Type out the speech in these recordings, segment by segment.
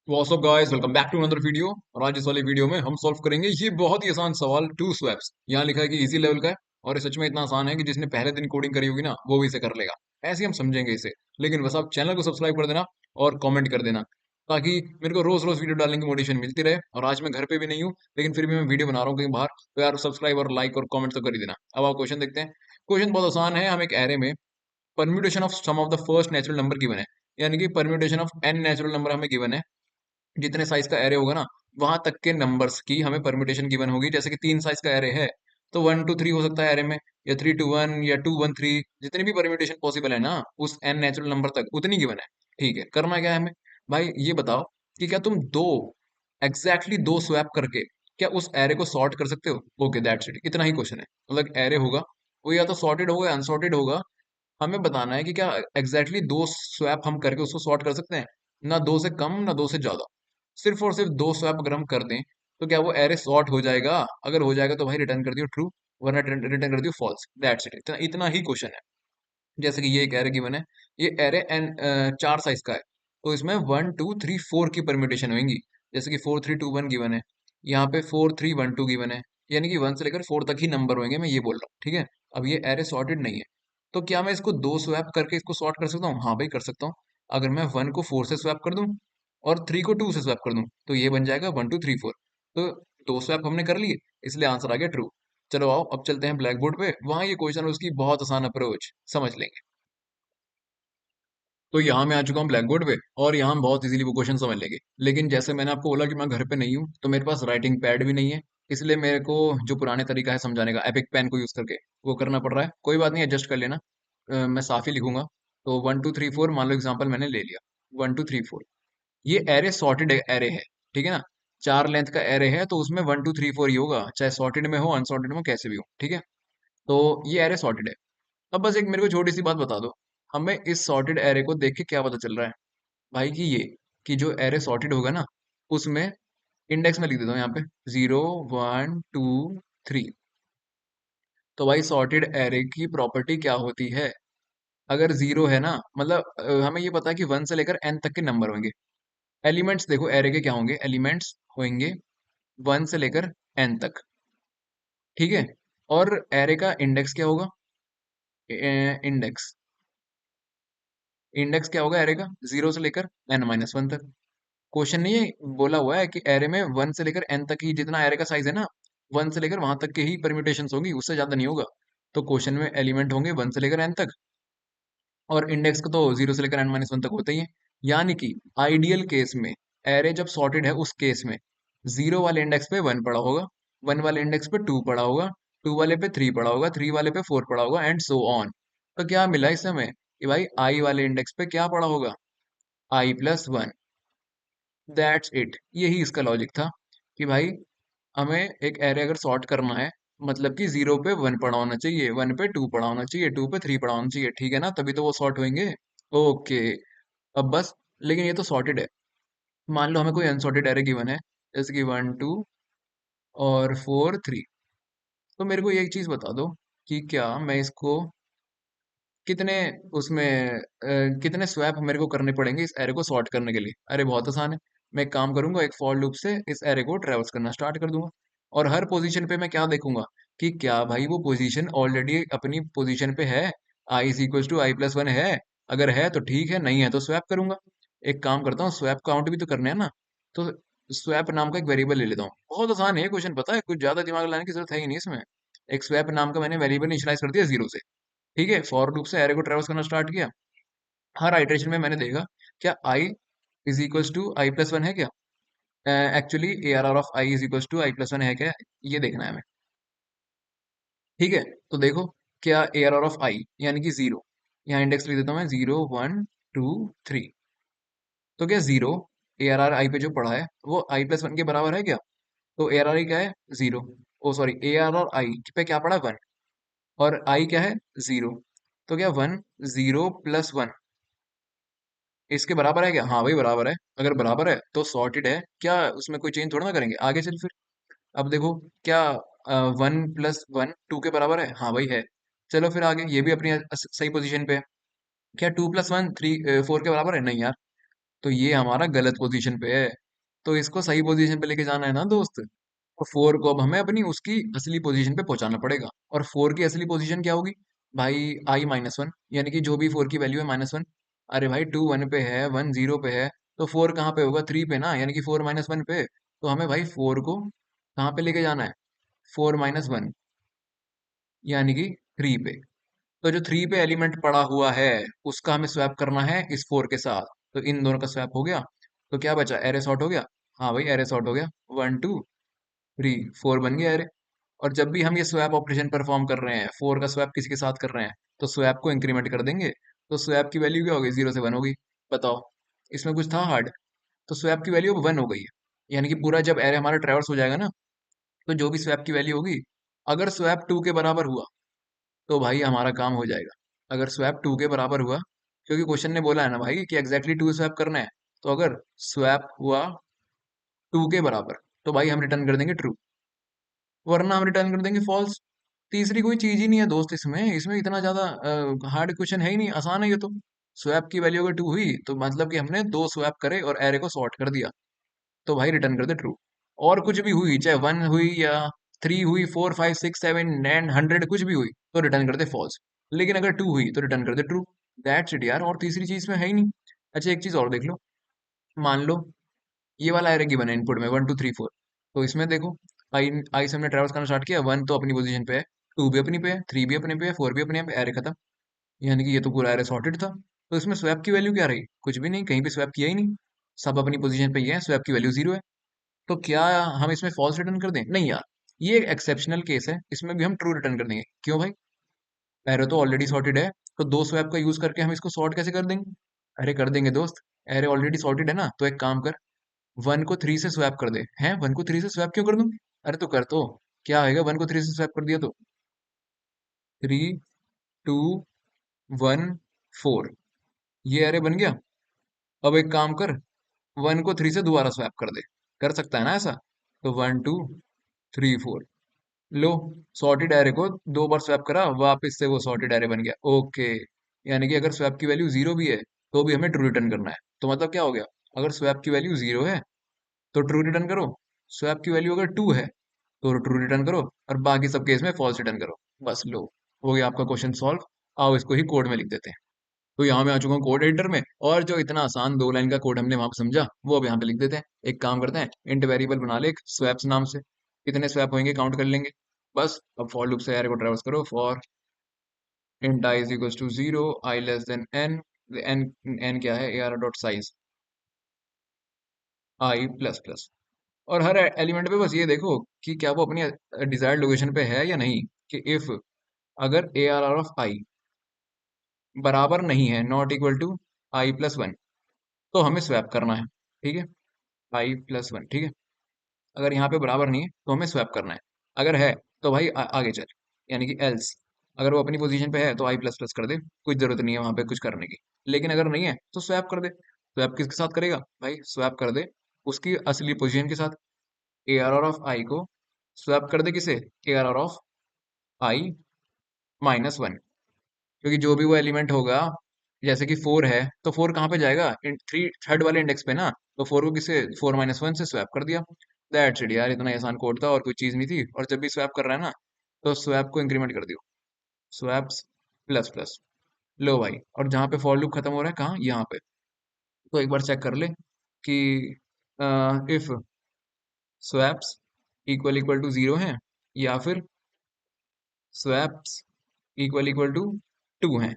WhatsApp guys, welcome back to another video. और आज इस वाली वीडियो में हम सॉल्व करेंगे ये बहुत ही आसान सवाल टू स्वैप्स। यहाँ लिखा है कि इजी लेवल का है और ये सच में इतना आसान है कि जिसने पहले दिन कोडिंग करी होगी ना वो भी इसे कर लेगा। ऐसे ही हम समझेंगे इसे। लेकिन बस आप चैनल को सब्सक्राइब कर देना और कमेंट कर देना, ताकि मेरे को रोज रोज वीडियो डालने की मोटिवेशन मिलती रहे। और आज मैं घर पे भी नहीं हूँ, लेकिन फिर भी मैं वीडियो बना रहा हूँ कहीं बाहर, तो यार सब्सक्राइब और लाइक और कमेंट तो कर ही देना। अब आप क्वेश्चन देखते हैं। क्वेश्चन बहुत आसान है। हम एक एरे में permutation of some of the first natural number given है, यानी कि permutation of n natural number हमें गिवन है। जितने साइज का एरे होगा ना वहां तक के नंबर्स की हमें परम्यूटेशन गिवन होगी। जैसे कि 3 साइज का एरे है तो 1 2 3 हो सकता है एरे में, या 3 2 1 या 2 1 3। जितनी भी परम्यूटेशन पॉसिबल है ना उस एन नेचुरल नंबर तक उतनी गिवन है। ठीक है, करना क्या है हमें? भाई ये बताओ कि क्या तुम दो स्वैप करके क्या उस एरे को सॉर्ट कर सकते हो? ओके, दैट्स इट, इतना ही क्वेश्चन है। मतलब एरे होगा, वो या तो सॉर्टेड होगा या अनसॉर्टेड होगा। हमें बताना है कि क्या दो स्वैप हम करके उसको सॉर्ट कर सकते हैं। ना दो से कम ना दो से ज्यादा, सिर्फ और सिर्फ दो स्वैप अगर हम कर दें तो क्या वो एरे सॉर्ट हो जाएगा? अगर हो जाएगा तो भाई रिटर्न कर दियो ट्रू, वरना रिटर्न कर दियो फॉल्स। दैट्स इट, इतना इतना ही क्वेश्चन है। जैसे कि ये एक एरे गिवन है। ये एरे एन 4 साइज का है, तो इसमें 1 2 3 4 की परम्यूटेशन होंगी। जैसे कि 4 3 2 1 गिवन है, यहाँ पे 4 3 1 2 गिवन है। यानी कि 1 से लेकर 4 तक ही नंबर होंगे, मैं ये बोल रहा हूँ। ठीक है, अब ये एरे सॉर्टेड नहीं है, तो क्या मैं इसको दो स्वैप करके इसको सॉर्ट कर सकता हूँ? हाँ भाई कर सकता हूँ। अगर मैं 1 को 4 से स्वैप कर दूं और 3 को 2 से स्वैप कर दूं तो ये बन जाएगा 1 2 3 4। तो दो स्वैप हमने कर लिए, इसलिए आंसर आ गया ट्रू। चलो आओ अब चलते हैं ब्लैक बोर्ड पे, वहां ये क्वेश्चन और उसकी बहुत आसान अप्रोच समझ लेंगे। तो यहाँ मैं आ चुका हूँ ब्लैक बोर्ड पे, और यहाँ हम बहुत इजीली वो क्वेश्चन समझ लेंगे। लेकिन जैसे मैंने आपको बोला कि मैं घर पे नहीं हूँ, तो मेरे पास राइटिंग पैड भी नहीं है। इसलिए मेरे को जो पुराने तरीका है समझाने का, एपिक पेन को यूज करके, वो करना पड़ रहा है। कोई बात नहीं, एडजस्ट कर लेना। मैं साफ ही लिखूंगा। तो 1 2 3 4 मान लो एग्जाम्पल मैंने ले लिया। 1 2 3 4, ये एरे सॉर्टेड एरे है। ठीक है ना? 4 लेंथ का एरे है, तो उसमें 1 2 3 4 ही होगा, चाहे सॉर्टेड में हो अनसॉर्टेड में हो, कैसे भी हो। ठीक है, तो ये एरे सॉर्टेड है। अब बस एक मेरे को छोटी सी बात बता दो, हमें इस सॉर्टेड एरे को देख के क्या पता चल रहा है? भाई कि ये कि जो एरे सॉर्टेड होगा ना उसमें इंडेक्स में लिख देता हूँ यहाँ पे 0 1 2 3। तो भाई सॉर्टेड एरे की प्रॉपर्टी क्या होती है? अगर जीरो है ना, मतलब हमें ये पता है कि 1 से लेकर एन तक के नंबर होंगे। एलिमेंट्स देखो एरे के क्या होंगे, एलिमेंट्स होंगे 1 से लेकर एन तक। ठीक है, और एरे का इंडेक्स क्या होगा? इंडेक्स इंडेक्स क्या होगा एरे का? 0 से लेकर n-1 तक। क्वेश्चन नहीं है, बोला हुआ है कि एरे में 1 से लेकर एन तक ही, जितना एरे का साइज है ना 1 से लेकर वहां तक के ही परम्यूटेशन होंगी, उससे ज्यादा नहीं होगा। तो क्वेश्चन में एलिमेंट होंगे 1 से लेकर एन तक, और इंडेक्स को तो 0 से लेकर n-1 तक होता ही है। यानी कि आइडियल केस में एरे जब सॉर्टेड है उस केस में जीरो वाले इंडेक्स पे 1 पड़ा होगा, 1 वाले इंडेक्स पे 2 पड़ा होगा, 2 वाले पे 3 पड़ा होगा, 3 वाले पे 4 पड़ा होगा, एंड सो ऑन। तो क्या मिला इस समय कि भाई आई वाले इंडेक्स पे क्या पड़ा होगा? i+1। दैट्स इट, यही इसका लॉजिक था कि भाई हमें एक एरे अगर सॉर्ट करना है, मतलब कि 0 पे 1 पड़ा होना चाहिए, 1 पे 2 पड़ा होना चाहिए, 2 पे 3 पड़ा होना चाहिए। ठीक है ना? तभी तो वो सॉर्ट होंगे। ओके, अब बस, लेकिन ये तो सॉर्टेड है। मान लो हमें कोई अनसॉर्टेड एरे गिवन है, जैसे कि 1 2 और 4 3। तो मेरे को ये एक चीज बता दो कि क्या मैं इसको कितने उसमें कितने स्वैप मेरे को करने पड़ेंगे इस एरे को सॉर्ट करने के लिए? अरे बहुत आसान है। मैं एक काम करूंगा, एक फॉर लूप से इस एरे को ट्रेवर्स करना स्टार्ट कर दूंगा, और हर पोजीशन पे मैं क्या देखूंगा कि क्या भाई वो पोजीशन ऑलरेडी अपनी पोजीशन पे है, i=i+1 है। अगर है तो ठीक है, नहीं है तो स्वैप करूंगा। एक काम करता हूँ, स्वैप काउंट भी तो करने हैं ना, तो स्वैप नाम का एक वेरिएबल ले लेता हूँ। बहुत आसान है क्वेश्चन, पता है, कुछ ज्यादा दिमाग लगाने की जरूरत है ही नहीं इसमें। एक स्वैप नाम का मैंने वेरिएबल इनिशियलाइज कर दिया 0 से। ठीक है, फॉर लूप से एरे को ट्रेवर्स करना स्टार्ट किया। हर आइटरेशन में मैंने देखा क्या i=i+1 है क्या, एक्चुअली ARR ऑफ i=i+1 है क्या, ये देखना है हमें। ठीक है, तो देखो क्या ARR ऑफ i यानी कि 0, यहाँ इंडेक्स लिख देता हूँ मैं 0 1 2 3। तो क्या 0 ARR i पे जो पड़ा है वो i+1 के बराबर है क्या? तो ARR क्या है? 0। ओ सॉरी, ARR i पे क्या पड़ा? 1। और i क्या है? 0। तो क्या 1 0 + 1 इसके बराबर है क्या? हाँ भाई बराबर है। अगर बराबर है तो सॉर्टेड है, क्या उसमें कोई चेंज थोड़ा ना करेंगे। आगे चल फिर, अब देखो क्या 1 + 1 2 के बराबर है? हाँ भाई है। चलो फिर आगे, ये भी अपनी सही पोजीशन पे है। क्या 2 + 1 3 4 के बराबर है? नहीं यार। तो ये हमारा गलत पोजीशन पे है, तो इसको सही पोजीशन पे लेके जाना है ना दोस्त। तो फोर को अब हमें अपनी उसकी असली पोजीशन पे पहुंचाना पड़ेगा, और फोर की असली पोजीशन क्या होगी भाई, i-1, यानी कि जो भी फोर की वैल्यू है -1। अरे भाई टू वन पे है, वन जीरो पे है, तो फोर कहाँ पे होगा, थ्री पे ना, यानी कि फोर -1 पे। तो हमें भाई फोर को कहाँ पे लेके जाना है, फोर -1 यानी कि थ्री पे। तो जो थ्री पे एलिमेंट पड़ा हुआ है उसका हमें स्वैप करना है इस फोर के साथ। तो इन दोनों का स्वैप हो गया, तो क्या बचा, एरे सॉर्ट हो गया। हाँ भाई एरे सॉर्ट हो गया, वन टू थ्री, फोर बन गया एरे। और जब भी हम ये स्वैप ऑपरेशन परफॉर्म कर रहे हैं, फोर का स्वैप किसी के साथ कर रहे हैं, तो स्वैप को इंक्रीमेंट कर देंगे। तो स्वैप की वैल्यू क्या होगी, जीरो से वन होगी। बताओ, इसमें कुछ था हार्ड। तो स्वैप की वैल्यू वन हो गई है, यानी कि पूरा जब एरे हमारा ट्रेवर्स हो जाएगा ना, तो जो भी स्वैप की वैल्यू होगी, अगर स्वैप टू के बराबर हुआ तो भाई हमारा काम हो जाएगा। अगर स्वैप टू के बराबर हुआ, क्योंकि क्वेश्चन ने बोला है ना भाई कि एग्जैक्टली टू स्वैप करना है, तो अगर स्वैप हुआ टू के बराबर, तो भाई हम रिटर्न कर देंगे ट्रू, वरना हम रिटर्न कर देंगे फॉल्स। तीसरी कोई चीज ही नहीं है दोस्त, इसमें इसमें इतना ज्यादा हार्ड क्वेश्चन है ही नहीं, आसान है ये तो। स्वैप की वैल्यू अगर टू हुई तो मतलब कि हमने दो स्वैप करे और एरे को सॉर्ट कर दिया, तो भाई रिटर्न कर दे ट्रू। और कुछ भी हुई, चाहे वन हुई या थ्री हुई, four five six seven nine hundred कुछ भी हुई, तो रिटर्न कर दे फॉल्स। लेकिन अगर टू हुई तो रिटर्न कर दे ट्रू। दैट्स इट यार, और तीसरी चीज में है ही नहीं। अच्छा एक चीज और देख लो, मान लो ये वाला एरे गिवन है इनपुट में वन टू थ्री फोर, तो इसमें देखो आई आई से हमने ट्रेवल्स करना स्टार्ट किया, वन तो अपनी पोजीशन पे है, टू भी अपनी पे है, थ्री भी अपने पे है, फोर भी अपने पे, एरे खत्म। यानी कि ये तो पूरा एरे सॉर्टेड था। तो इसमें स्वैप की वैल्यू क्या रही, कुछ भी नहीं, कहीं पे स्वैप किया ही नहीं, सब अपनी पोजीशन पे ही है, स्वैप की वैल्यू जीरो है। तो क्या हम इसमें फॉल्स रिटर्न कर दें, नहीं यार, ये एक एक्सेप्शनल केस है, इसमें भी हम ट्रू रिटर्न कर देंगे। क्यों भाई, एरे तो ऑलरेडी सॉर्टेड है, तो दो स्वैप का यूज करके हम इसको सॉर्ट कैसे कर देंगे। अरे कर देंगे दोस्त, एरे ऑलरेडी सॉर्टेड है ना, तो एक काम कर, वन को थ्री से स्वैप कर दे। हैं, वन को थ्री से स्वैप क्यों कर दूं, अरे तो कर, तो क्या आएगा, वन को थ्री से स्वैप कर दिया तो थ्री टू वन फोर, ये एरे बन गया। अब एक काम कर, वन को थ्री से दोबारा स्वैप कर दे, कर सकता है ना ऐसा। तो वन टू थ्री फोर, लो, सॉर्टेड एरे को दो बार स्वैप करा, वापस से वो सॉर्टेड एरे बन गया। ओके, यानी कि अगर स्वैप की वैल्यू जीरो भी है तो भी हमें ट्रू रिटर्न करना है। तो मतलब क्या हो गया, अगर स्वैप की वैल्यू जीरो है तो ट्रू रिटर्न करो, स्वैप की वैल्यू अगर टू है तो ट्रू रिटर्न करो, और बाकी सब केस में फॉल्स रिटर्न करो। बस लो, हो गया आपका क्वेश्चन सॉल्व। आओ इसको ही कोड में लिख देते हैं। तो यहाँ मैं आ चुका हूँ कोड एडिटर में, और जो इतना आसान दो लाइन का कोड हमने वहां पे समझा वो अब यहाँ पे लिख देते हैं। एक काम करते हैं, इंट वेरिएबल बना ले एक स्वैप्स नाम से, कितने स्वैप होंगे काउंट कर लेंगे। बस अब फॉर लूप से एरे को ट्रेवर्स करो, for int i is equals to zero, i less than n, n n क्या है, A R dot size i plus plus. और हर एलिमेंट पे बस ये देखो कि क्या वो अपनी डिजायर्ड लोकेशन पे है या नहीं। कि इफ अगर A R R of i बराबर नहीं है, not equal to i plus one, तो हमें स्वैप करना है। ठीक है, आई प्लस वन, ठीक है। अगर यहाँ पे बराबर नहीं है तो हमें स्वैप करना है। अगर है तो भाई आगे चल, यानी कि एल्स, अगर वो अपनी पोजीशन पे है तो आई प्लस प्लस कर दे, कुछ जरूरत नहीं है वहां पे कुछ करने की। लेकिन अगर नहीं है तो स्वैप कर दे। स्वैप किसके साथ करेगा भाई, स्वैप कर दे उसकी असली पोजीशन के साथ। A R R of i को स्वैप कर दे किसे, A R R of i minus one, क्योंकि जो भी वो एलिमेंट होगा, जैसे कि फोर है तो फोर कहाँ पे जाएगा, थ्री थर्ड वाले इंडेक्स पे ना, तो फोर को किसे, फोर -1 से स्वैप कर दिया। दैट्स इट यार, इतना ही आसान कोड था और कोई चीज नहीं थी। और जब भी स्वैप कर रहा है ना, तो स्वैप को इंक्रीमेंट कर दियो, स्वैप्स प्लस प्लस। लो भाई, और जहाँ पे फॉर लूप खत्म हो रहा है कहाँ, यहाँ पे। तो एक बार चेक कर ले कि if swaps equal equal to zero है, या फिर swaps equal equal to two है,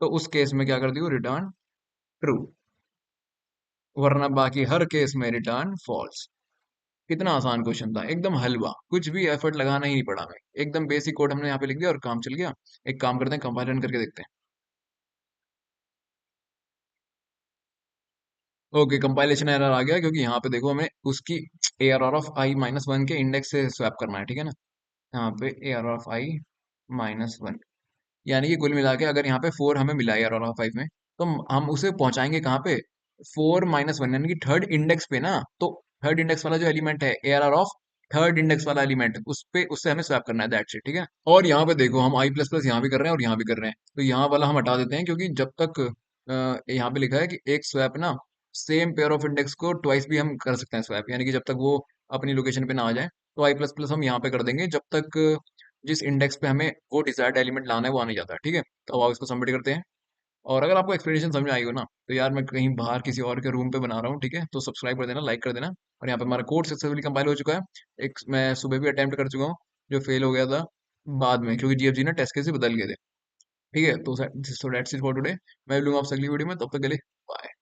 तो उस केस में क्या कर दियो, रिटर्न ट्रू, वरना बाकी हर केस में रिटर्न फॉल्स। कितना आसान क्वेश्चन था, एकदम हलवा, कुछ भी एफर्ट लगाना ही नहीं पड़ा हमें, एकदम बेसिक कोड हमने यहाँ पे लिख दिया और काम चल गया। एक काम करते हैं, कंपाइल रन करके देखते हैं। ओके, कंपाइलेशन एरर आ गया, क्योंकि यहाँ पे देखो हमें उसकी A R R of i minus one के इंडेक्स से स्वैप करना है, ठीक है ना। यहाँ पे A R R of i minus one, यानी कि कुल मिला के अगर यहाँ पे फोर हमें मिला है A R R of five में, तो हम उसे पहुंचाएंगे कहाँ पे, फोर -1, यानी कि थर्ड इंडेक्स पे ना। तो थर्ड इंडेक्स वाला जो एलिमेंट है, A R R of third index वाला एलिमेंट, उस पे उससे हमें स्वैप करना है, दैट्स इट, ठीक है। और यहाँ पे देखो हम आई प्लस प्लस यहाँ भी कर रहे हैं और यहाँ भी कर रहे हैं, तो यहाँ वाला हम हटा देते हैं, क्योंकि जब तक यहाँ पे लिखा है कि एक स्वैप ना सेम पेयर ऑफ इंडेक्स को ट्वाइस भी हम कर सकते हैं स्वैप, यानी कि जब तक वो अपनी लोकेशन पे ना आ जाए तो आई प्लस प्लस हम यहाँ पे कर देंगे जब तक जिस इंडेक्स पे हमें वो डिजायर्ड एलिमेंट लाना है वो आने जाता है। ठीक है, तो अब आप इसको सबमिट करते हैं। और अगर आपको एक्सप्लेनेशन समझ में आई हो ना, तो यार मैं कहीं बाहर किसी और के रूम पे बना रहा हूँ, ठीक है, तो सब्सक्राइब कर देना, लाइक कर देना। और यहाँ पे हमारा कोड सक्सेसफुली कंपाइल हो चुका है। एक मैं सुबह भी अटेम्प्ट कर चुका हूँ, जो फेल हो गया था बाद में, क्योंकि जीएफजी ने टेस्ट केस ही बदल गए थे। ठीक है, तो so that's it for today. मैं मिलूंगा आपसे अगली वीडियो में, तब तक के लिए बाय।